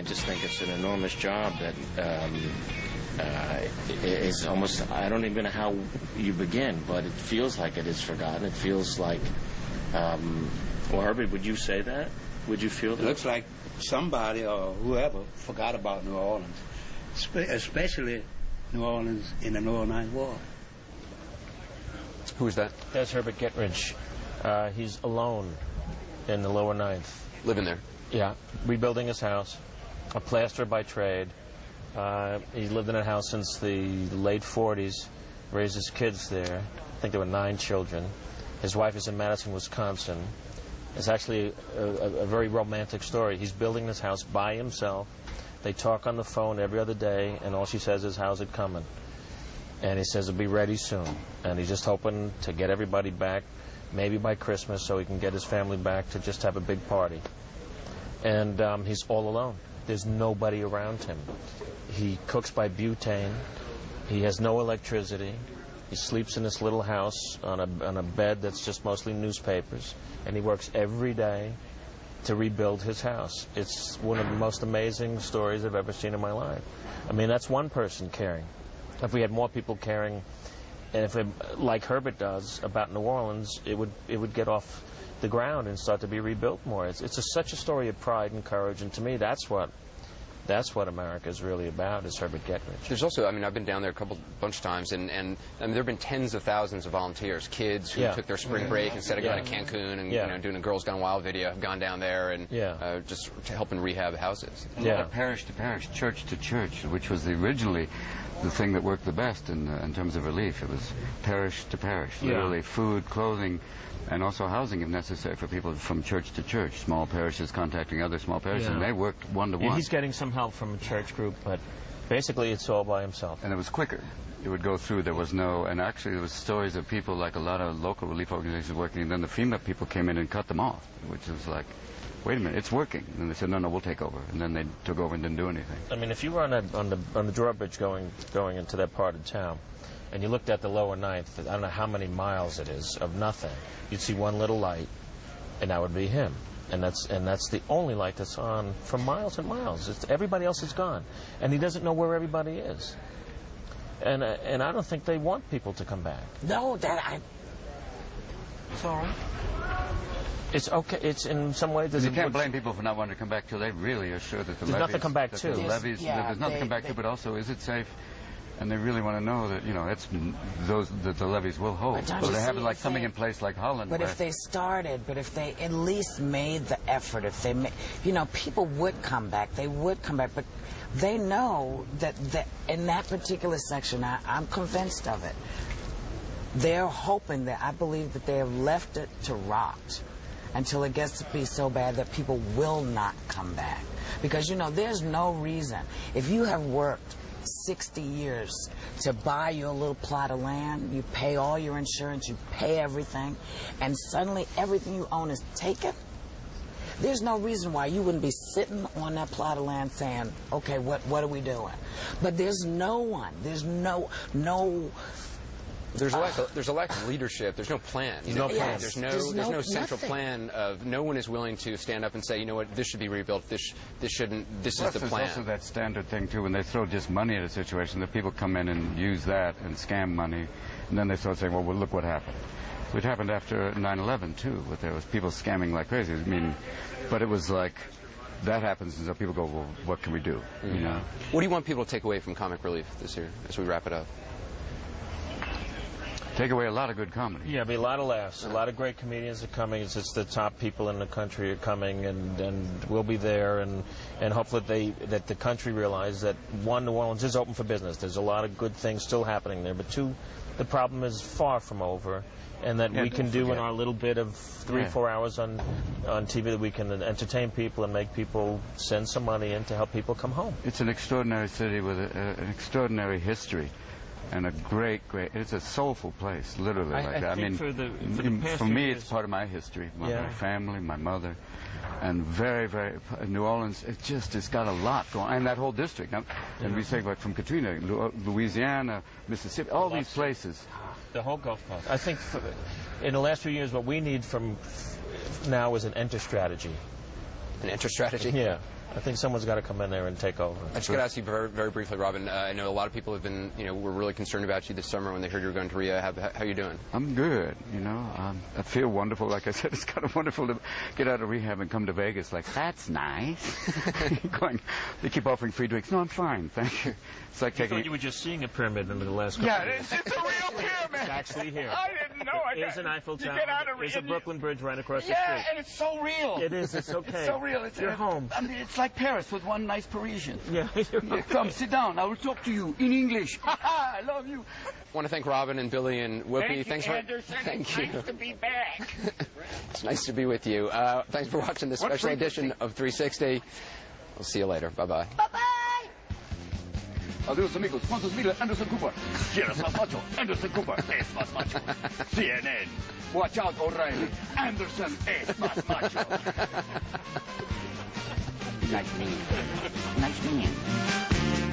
just think it's an enormous job that is almost, I don't even know how you begin, but it feels like it is forgotten. It feels like, well, Herbert, would you say that? Would you feel that? It looks like somebody or whoever forgot about New Orleans, especially New Orleans in the Lower Ninth Ward. Who's that? That's Herbert Gettridge. He's alone in the Lower Ninth. Living there? Yeah, rebuilding his house, a plasterer by trade. He's lived in a house since the late 40s, raised his kids there. I think there were 9 children. His wife is in Madison, Wisconsin. It's actually a very romantic story. He's building this house by himself. They talk on the phone every other day, and all she says is, "How's it coming?" And he says it'll be ready soon. And he's just hoping to get everybody back, maybe by Christmas, so he can get his family back to just have a big party. And he's all alone. There's nobody around him. He cooks by butane. He has no electricity. He sleeps in this little house on a bed that's just mostly newspapers. And he works every day to rebuild his house. It's one of the most amazing stories I've ever seen in my life. I mean, that's one person caring. If we had more people caring, and if it, like Herbert does, about New Orleans, it would get off the ground and start to be rebuilt more. It's such a story of pride and courage, and to me, that's what America is really about, is Herbert Gettridge. There's also, I mean, I've been down there a bunch of times, and I mean, there have been tens of thousands of volunteers, kids who took their spring break instead of going to Cancun and you know, doing a Girls Gone Wild video, have gone down there and just helping rehab houses. A lot of parish to parish, church to church, which was originally the thing that worked the best in terms of relief. It was parish to parish, literally food, clothing, and also housing if necessary for people from church to church, small parishes contacting other small parishes, and they worked one-to-one. He's getting some help from a church group, but basically it's all by himself. And it was quicker. It would go through, there was no, and actually there was stories of people, like a lot of local relief organizations working, and then the FEMA people came in and cut them off, which was like, wait a minute, it's working. And they said, no, we'll take over. And then they took over and didn't do anything. I mean, if you were on the drawbridge going into that part of town, and you looked at the Lower Ninth, I don't know how many miles it is of nothing, you'd see one little light, and that would be him. And that's the only light that's on for miles and miles. Everybody else is gone, and he doesn't know where everybody is. And I don't think they want people to come back. No, it's all right. It's okay. It's in some way. You can't blame people for not wanting to come back till they really are sure that the there's levees, nothing to come back to. There's nothing to come back to, but also, is it safe? And they really want to know that, you know, that the levees will hold. So they have like something in place like Holland. But if they started, but if they at least made the effort, if they, you know, people would come back. They would come back, but they know that in that particular section, I'm convinced of it. They're hoping that, I believe that they have left it to rot until it gets to be so bad that people will not come back. Because, you know, there's no reason. If you have worked 60 years to buy your little plot of land, you pay all your insurance, you pay everything, and suddenly everything you own is taken, there's no reason why you wouldn't be sitting on that plot of land saying, okay, what are we doing? But there's no one, there's no There's a lack of leadership. There's no plan. There's no plan. There's no central plan of. No one is willing to stand up and say, you know what, this should be rebuilt. This shouldn't. This is the plan. There's also that standard thing too when they throw just money at a situation that people come in and use that and scam money, and then they start saying, well, look what happened. It happened after 9/11 too, where there was people scamming like crazy. I mean, but it was like. That happens, and so people go, well, what can we do? Mm-hmm. You know? What do you want people to take away from Comic Relief this year as we wrap it up? Take away a lot of good comedy. Yeah, be a lot of laughs. A lot of great comedians are coming. It's just the top people in the country are coming, and we'll be there, and hopefully that the country realizes that, one, New Orleans is open for business. There's a lot of good things still happening there, but two, the problem is far from over, and that we can do in our little bit of 3-4 hours on TV that we can entertain people and make people send some money in to help people come home. It's an extraordinary city with an extraordinary history. And a great, it's a soulful place, literally. I mean, for me, it's part of my history, my family, my mother, and very, very, New Orleans, it's got a lot going on, and that whole district. And we say, like, from Katrina, Louisiana, Mississippi, all these places. The whole Gulf Coast. I think in the last few years, what we need from now is an enter strategy. an enter strategy? Yeah. I think someone's got to come in there and take over. I just got to ask you very, very briefly, Robin. I know a lot of people have been, were really concerned about you this summer when they heard you were going to rehab. How are you doing? I'm good, I feel wonderful. Like I said, it's kind of wonderful to get out of rehab and come to Vegas. Like, that's nice. They keep offering free drinks. No, I'm fine, thank you. It's like taking... You were just seeing a pyramid in the last couple of years. Yeah, it's a real pyramid. It's actually here. I didn't know. There's an Eiffel Tower. There's a Brooklyn Bridge right across the street. Yeah, and it's so real. It is. It's okay. It's so real. You're home. I mean, it's like Paris with one nice Parisian. Yeah. Come, sit down. I will talk to you in English. I love you. I want to thank Robin and Billy and Whoopi. Thanks, Anderson. Thank you. It's nice to be back. It's nice to be with you. Thanks for watching this special edition of 360. We'll see you later. Bye-bye. Bye-bye. Adios, amigos. ¿Cuántos miles? Anderson Cooper. ¿Quieres más macho? Anderson Cooper es más macho. CNN. Watch out, O'Reilly. Anderson es más macho. Nice man. Nice man.